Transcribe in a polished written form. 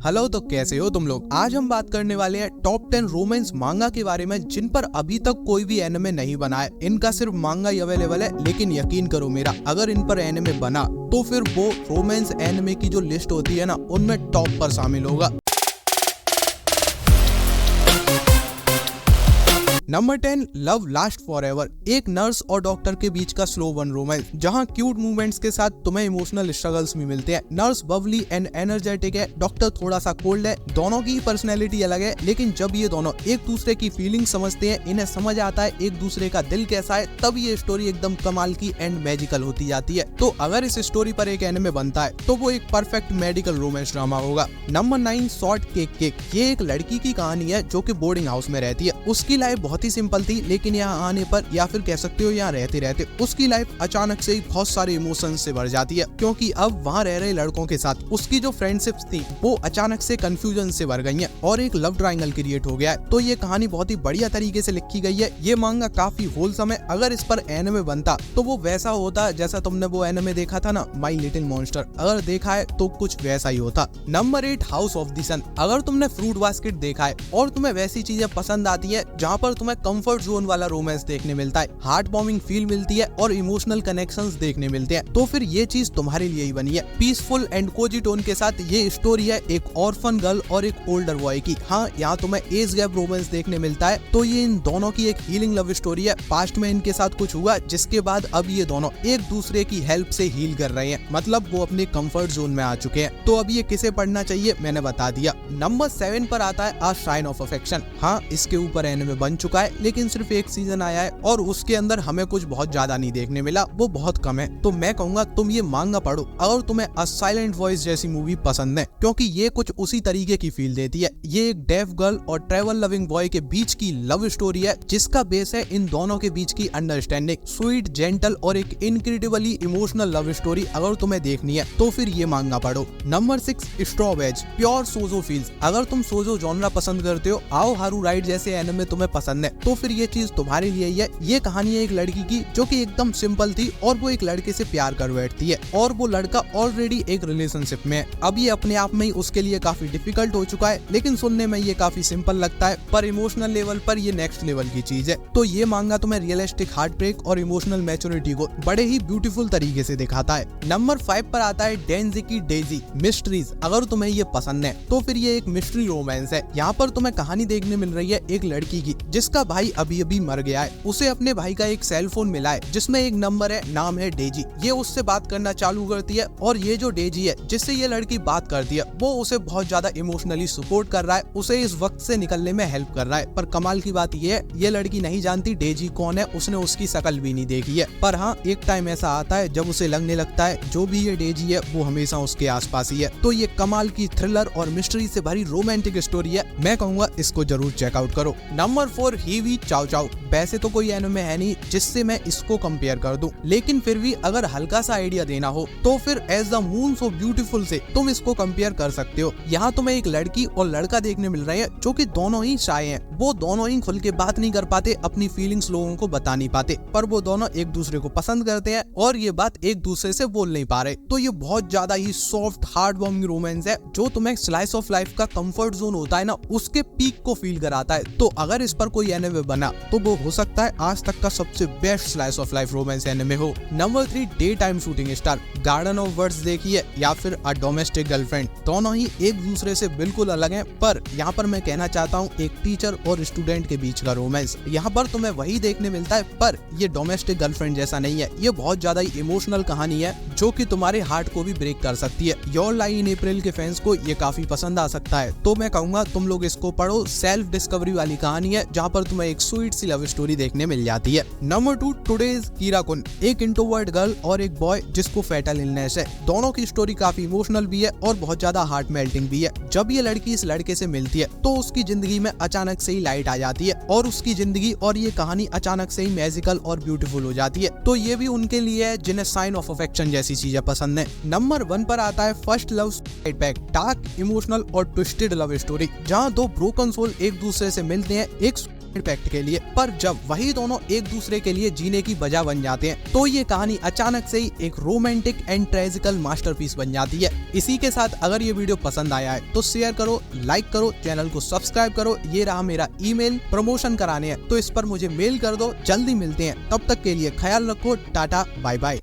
Hello, तो कैसे हो तुम लोग। आज हम बात करने वाले हैं टॉप 10 रोमांस मांगा के बारे में जिन पर अभी तक कोई भी एनिमे नहीं बना है। इनका सिर्फ मांगा ही अवेलेबल है, लेकिन यकीन करो मेरा, अगर इन पर एनिमे बना तो फिर वो रोमांस एनिमे की जो लिस्ट होती है ना, उनमें टॉप पर शामिल होगा। Number 10, love last forever. एक नर्स और डॉक्टर के बीच का स्लो वन रोमांस, जहां क्यूट मूवमेंट्स के साथ तुम्हें इमोशनल स्ट्रगल्स भी मिलते हैं। नर्स बबली एंड एनर्जेटिक है, डॉक्टर थोड़ा सा कोल्ड है। दोनों की पर्सनैलिटी अलग है, लेकिन जब ये दोनों एक दूसरे की फीलिंग समझते हैं, इन्हें समझ आता है एक दूसरे का दिल कैसा है, तब ये स्टोरी एकदम कमाल की एंड मैजिकल होती जाती है। तो अगर इस स्टोरी पर एक एनिमे बनता है तो वो एक परफेक्ट मेडिकल रोमांस ड्रामा होगा। Number 9, short cake cake. ये एक लड़की की कहानी है जो कि बोर्डिंग हाउस में रहती है। उसकी लाइफ बहुत ही सिंपल थी, लेकिन यहाँ आने पर, या फिर कह सकते हो यहाँ रहते रहते, उसकी लाइफ अचानक से ही बहुत सारे इमोशंस से भर जाती है, क्योंकि अब वहाँ रह रहे लड़कों के साथ उसकी जो फ्रेंडशिप्स थी वो अचानक से कंफ्यूजन से भर गई हैं और एक लव ट्रायंगल क्रिएट हो गया है। तो ये कहानी बहुत ही बढ़िया तरीके से लिखी गई है। ये मांगा काफी होलसम है। अगर इस पर एनिमे बनता तो वो वैसा होता जैसा तुमने वो एनिमे देखा था ना, माई लिटिल मॉन्स्टर। अगर देखा है तो कुछ वैसा ही होता। नंबर 8, हाउस ऑफ द सन। अगर तुमने फ्रूट बास्केट देखा है और तुम्हें वैसी चीजें पसंद आती है जहाँ पर तुम्हें कंफर्ट जोन वाला रोमांस देखने मिलता है, हार्ट वार्मिंग फील मिलती है और इमोशनल कनेक्शंस देखने मिलते हैं, तो फिर ये चीज तुम्हारे लिए ही बनी है। पीसफुल एंड कोजी टोन के साथ ये स्टोरी है एक ऑर्फन गर्ल और एक ओल्डर बॉय की। हाँ, यहाँ तुम्हें एज गैप रोमांस देखने मिलता है। तो ये इन दोनों की एक हीलिंग लव स्टोरी है। पास्ट में इनके साथ कुछ हुआ जिसके बाद अब ये दोनों एक दूसरे की हेल्प से हील कर रहे हैं, मतलब वो अपने कंफर्ट जोन में आ चुके हैं। तो अब ये किसे पढ़ना चाहिए मैंने बता दिया। नंबर 7 पर आता है आ श्राइन ऑफ अफेक्शन। हाँ, इसके ऊपर एनिमे बन चुका है, लेकिन सिर्फ एक सीजन आया है और उसके अंदर हमें कुछ बहुत ज्यादा नहीं देखने मिला, वो बहुत कम है। तो मैं कहूंगा तुम ये मांगा पढ़ो अगर तुम्हें अ साइलेंट वॉइस जैसी मूवी पसंद है, क्योंकि ये कुछ उसी तरीके की फील देती है। ये एक डेफ गर्ल और ट्रैवल लविंग बॉय के बीच की लव स्टोरी है, जिसका बेस है इन दोनों के बीच की अंडरस्टैंडिंग। स्वीट, जेंटल और एक इनक्रेडिबली इमोशनल लव स्टोरी अगर तुम्हें देखनी है तो फिर ये मांगा पढ़ो। Number 6, straw wedge. Pure so so feels. अगर तुम सोजो जॉनरा पसंद करते हो, आओ हारू राइड जैसे एनिमे तुम्हें पसंद है, तो फिर ये चीज तुम्हारे लिए ही है। ये कहानी है एक लड़की की जो कि एकदम सिंपल थी और वो एक लड़के से प्यार कर बैठती है और वो लड़का ऑलरेडी एक रिलेशनशिप में है। अब ये अपने आप में ही उसके लिए काफी डिफिकल्ट हो चुका है, लेकिन सुनने में ये काफी सिंपल लगता है, पर इमोशनल लेवल पर ये नेक्स्ट लेवल की चीज है। तो ये मांगा तुम्हें रियलिस्टिक हार्ट ब्रेक और इमोशनल मैच्योरिटी को बड़े ही ब्यूटीफुल तरीके से दिखाता है। नंबर 5 पर आता है डेंजिकी डेजी मिस्ट्रीज। अगर तुम्हें ये पसंद है तो फिर ये एक मिस्ट्री रोमांस है। यहाँ पर तुम्हें कहानी देखने मिल रही है एक लड़की की जिसका भाई अभी अभी मर गया है। उसे अपने भाई का एक सेल फोन मिला है जिसमें एक नंबर है, नाम है डेजी। ये उससे बात करना चालू करती है और ये जो डेजी है जिससे ये लड़की बात करती है, वो उसे बहुत ज्यादा इमोशनली सपोर्ट कर रहा है, उसे इस वक्त से निकलने में हेल्प कर रहा है। पर कमाल की बात ये है, ये लड़की नहीं जानती डेजी कौन है, उसने उसकी शकल भी नहीं देखी है। पर हाँ, एक टाइम ऐसा आता है जब उसे लगने लगता है जो भी ये डेजी है वो हमेशा उसके आसपास ही है। तो ये कमाल की थ्रिलर और मिस्ट्री से भरी रोमांटिक स्टोरी है। मैं कहूंगा इसको जरूर चेकआउट करो। नंबर 4, हीवी चाओ चाओ। वैसे तो कोई एनिमे है नहीं जिससे मैं इसको कंपेयर कर दूं, लेकिन फिर भी अगर हल्का सा आइडिया देना हो तो फिर as the moon so beautiful से तुम इसको कंपेयर कर सकते हो। यहाँ तुम्हें एक लड़की और लड़का देखने मिल रहे हैं जो कि दोनों ही शाय हैं। वो दोनों ही खुल के बात नहीं कर पाते, अपनी फीलिंग्स लोगों को बता नहीं पाते, पर वो दोनों एक दूसरे को पसंद करते हैं और ये बात एक दूसरे से बोल नहीं पा रहे। तो ये बहुत ज्यादा ही सॉफ्ट हार्ट वार्मिंग रोमांस है जो तुम्हें स्लाइस ऑफ लाइफ का कंफर्ट जोन होता है ना, उसके पीक को फील कराता है। तो अगर इस पर कोई एनिमे बना तो वो हो सकता है आज तक का सबसे best slice of life romance anime हो। Number 3, daytime shooting star. Garden of words देखिए या फिर अ डोमेस्टिक गर्लफ्रेंड, दोनों ही एक दूसरे से बिल्कुल अलग हैं, पर यहाँ पर मैं कहना चाहता हूँ एक टीचर और स्टूडेंट के बीच का रोमांस। यहाँ पर तुम्हें वही देखने मिलता है, पर ये डोमेस्टिक गर्लफ्रेंड जैसा नहीं है। ये बहुत ज्यादा ही इमोशनल कहानी है जो कि तुम्हारे हार्ट को भी ब्रेक कर सकती है। योर लाई इन अप्रैल के फैंस को ये काफी पसंद आ सकता है। तो मैं कहूंगा तुम लोग इसको पढ़ो। सेल्फ डिस्कवरी वाली कहानी है जहाँ पर तुम्हें एक स्वीट सी लव स्टोरी देखने मिल जाती है। Number 2, today's Kirakun. एक इंट्रोवर्ट गर्ल और एक बॉय जिसको फैटल इलनेस है। दोनों की स्टोरी काफी इमोशनल भी है और बहुत ज्यादा हार्ट मेल्टिंग भी है। जब ये लड़की इस लड़के से मिलती है तो उसकी जिंदगी में अचानक से ही लाइट आ जाती है और उसकी जिंदगी और ये कहानी अचानक से ही मैजिकल और ब्यूटीफुल हो जाती है। तो ये भी उनके लिए है जिन्हें साइन ऑफ अफेक्शन जैसी चीजें पसंद है। नंबर 1 पर आता है first love suicide pact. Dark, emotional और ट्विस्टेड लव स्टोरी जहाँ दो ब्रोकन सोल एक दूसरे से मिलते हैं एक पैक्ट के लिए, पर जब वही दोनों एक दूसरे के लिए जीने की वजह बन जाते हैं तो ये कहानी अचानक से ही एक रोमांटिक एंड ट्रेजिकल मास्टरपीस बन जाती है। इसी के साथ अगर ये वीडियो पसंद आया है तो शेयर करो, लाइक करो, चैनल को सब्सक्राइब करो। ये रहा मेरा ईमेल, प्रमोशन कराने हैं तो इस पर मुझे मेल कर दो। जल्दी मिलते हैं, तब तक के लिए ख्याल रखो। Tata, bye bye.